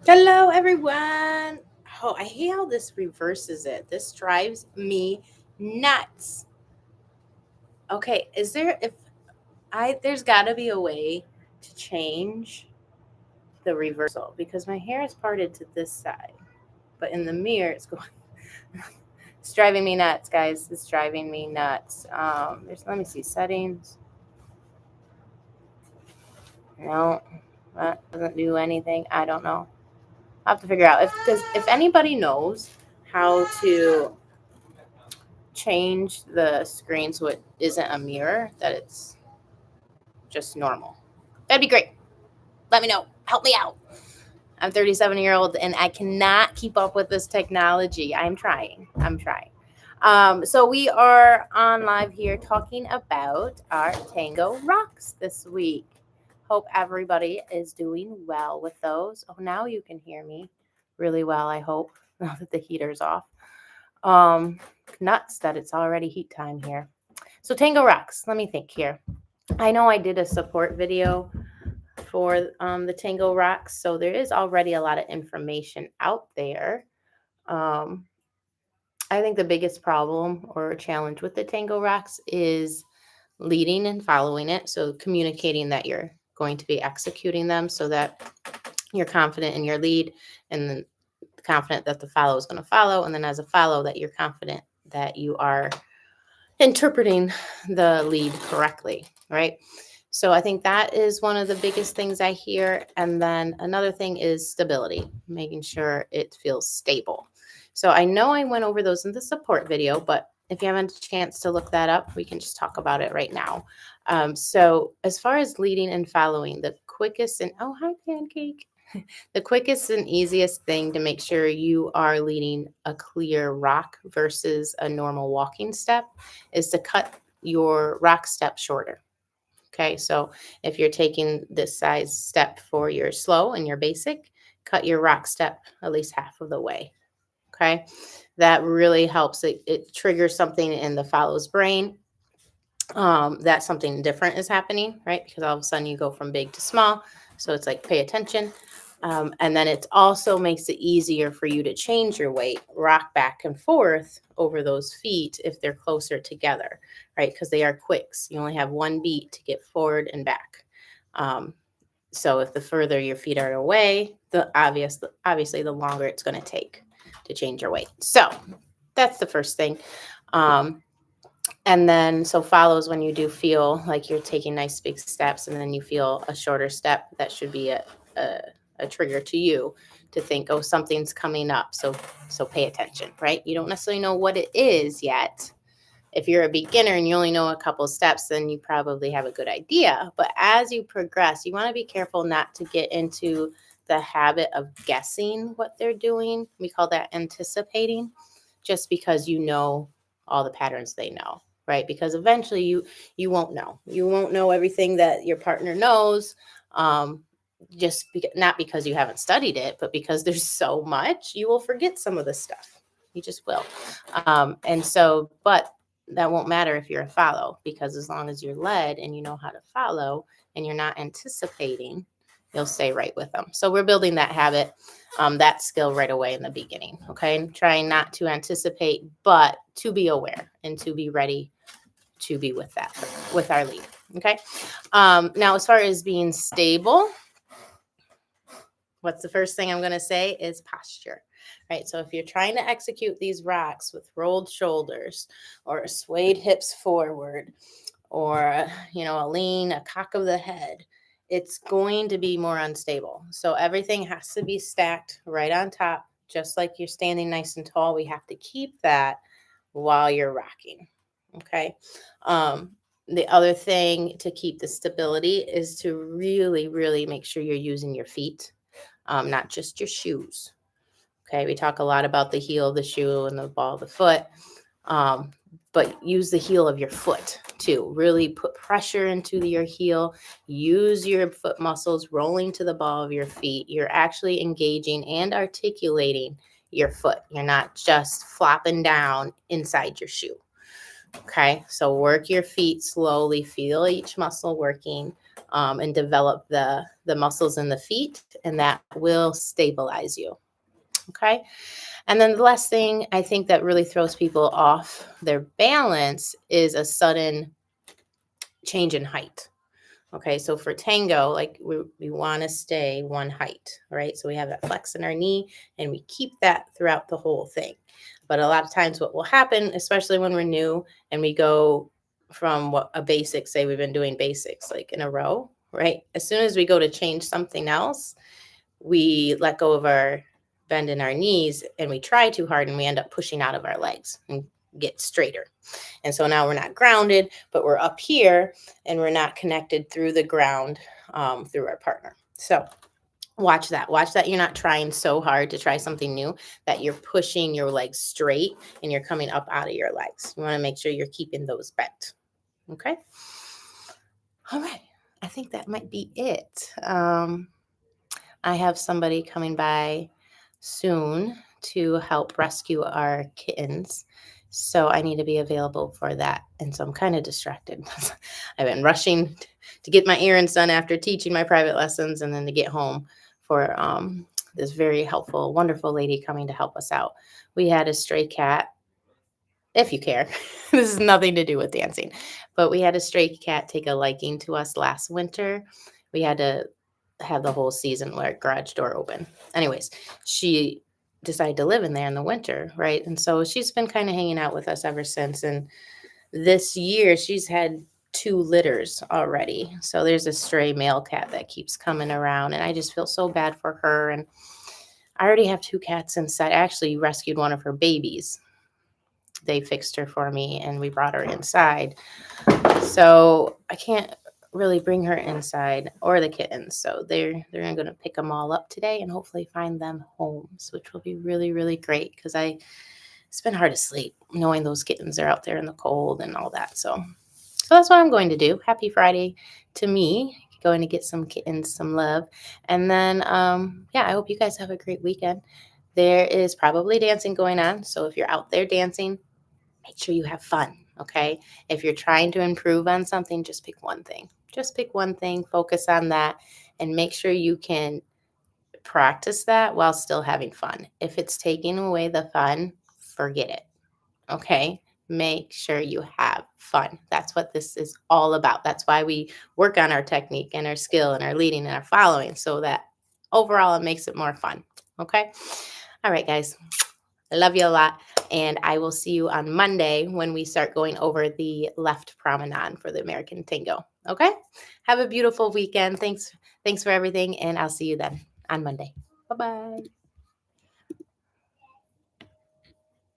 Hello, everyone. Oh, I hate how this reverses it. This drives me nuts. Okay, is there if I there's got to be a way to change the reversal because my hair is parted to this side, but in the mirror it's going. It's driving me nuts, guys. It's driving me nuts. Let me see settings. No, that doesn't do anything. I don't know. I have to figure out if anybody knows how to change the screen so it isn't a mirror, that it's just normal. That'd be great. Let me know. Help me out. I'm 37-year-old and I cannot keep up with this technology. I'm trying. I'm trying. So we are on live here talking about our Tango rocks this week. Hope everybody is doing well with those. Oh, now you can hear me really well, I hope, now that the heater's off. Um, Nuts that it's already heat time here. So Tango rocks. Let me think here. I know I did a support video for the Tango rocks, so there is already a lot of information out there. Um, I think the biggest problem or challenge with the Tango rocks is leading and following it. So communicating that you're going to be executing them so that you're confident in your lead and then confident that the follow is going to follow. And then as a follow that you're confident that you are interpreting the lead correctly, right? So I think that is one of the biggest things I hear. And then another thing is stability, making sure it feels stable. So I know I went over those in the support video, but if you haven't a chance to look that up, we can just talk about it right now. So as far as leading and following, the quickest and oh, hi, Pancake. The quickest and easiest thing to make sure you are leading a clear rock versus a normal walking step is to cut your rock step shorter. Okay, so if you're taking this size step for your slow and your basic, cut your rock step at least half of the way. Okay, that really helps. It triggers something in the follow's brain that something different is happening, right? Because all of a sudden you go from big to small. So it's like pay attention. And then it also makes it easier for you to change your weight, rock back and forth over those feet if they're closer together, right? Because they are quicks. You only have one beat to get forward and back. Um, so if the further your feet are away, obviously the longer it's going to take to change your weight. So that's the first thing. And then, so follows when you do feel like you're taking nice big steps, and then you feel a shorter step. That should be a trigger to you to think, oh, something's coming up. So pay attention, right? You don't necessarily know what it is yet. If you're a beginner and you only know a couple steps, then you probably have a good idea. But as you progress, you want to be careful not to get into the habit of guessing what they're doing. We call that anticipating, just because you know all the patterns they know, right? Because eventually you won't know. You won't know everything that your partner knows. Not because you haven't studied it, but because there's so much, you will forget some of the stuff. You just will. But that won't matter if you're a follow, because as long as you're led and you know how to follow and you're not anticipating, you'll stay right with them. So we're building that habit, that skill right away in the beginning. Okay, and trying not to anticipate, but to be aware and to be ready to be with our lead. Okay. Now, as far as being stable, what's the first thing I'm going to say is posture, right? So if you're trying to execute these rocks with rolled shoulders or swayed hips forward or, a cock of the head, it's going to be more unstable. So everything has to be stacked right on top, just like you're standing nice and tall. We have to keep that while you're rocking. Okay. The other thing to keep the stability is to really, really make sure you're using your feet, not just your shoes. Okay, we talk a lot about the heel of the shoe and the ball of the foot, but use the heel of your foot too. Really put pressure into your heel. Use your foot muscles rolling to the ball of your feet. You're actually engaging and articulating your foot. You're not just flopping down inside your shoe. Okay, so work your feet slowly. Feel each muscle working. and develop the muscles in the feet, and that will stabilize you. Okay. And then the last thing I think that really throws people off their balance is a sudden change in height. Okay, so for tango, like we want to stay one height, right? So we have that flex in our knee and we keep that throughout the whole thing. But a lot of times, what will happen, especially when we're new and we go from what a basic, say we've been doing basics like in a row, right? As soon as we go to change something else, we let go of our bend in our knees and we try too hard and we end up pushing out of our legs and get straighter. And so now we're not grounded, but we're up here and we're not connected through the ground through our partner. So watch that. Watch that you're not trying so hard to try something new that you're pushing your legs straight and you're coming up out of your legs. You want to make sure you're keeping those bent. Okay. All right. I think that might be it. I have somebody coming by soon to help rescue our kittens. So I need to be available for that. And so I'm kind of distracted. I've been rushing to get my errands done after teaching my private lessons and then to get home for this very helpful, wonderful lady coming to help us out. We had a stray cat, if you care. This has nothing to do with dancing. But we had a stray cat take a liking to us last winter. We had to have the whole season where garage door open. Anyways, she decided to live in there in the winter, right? And so she's been kind of hanging out with us ever since. And this year she's had 2 litters already. So there's a stray male cat that keeps coming around, and I just feel so bad for her. And I already have 2 cats inside. I actually rescued one of her babies. They fixed her for me and we brought her inside. So I can't really bring her inside or the kittens. So they're going to pick them all up today and hopefully find them homes, which will be really, really great because it's been hard to sleep knowing those kittens are out there in the cold and all that. So that's what I'm going to do. Happy Friday to me. Going to get some kittens some love. And then, I hope you guys have a great weekend. There is probably dancing going on. So if you're out there dancing, make sure you have fun, okay? If you're trying to improve on something, just pick one thing. Just pick one thing, focus on that, and make sure you can practice that while still having fun. If it's taking away the fun, forget it, okay? Make sure you have fun. That's what this is all about. That's why we work on our technique and our skill and our leading and our following so that overall it makes it more fun, okay? All right, guys. I love you a lot. And I will see you on Monday when we start going over the left promenade for the American Tango. Okay? Have a beautiful weekend. Thanks for everything. And I'll see you then on Monday. Bye-bye.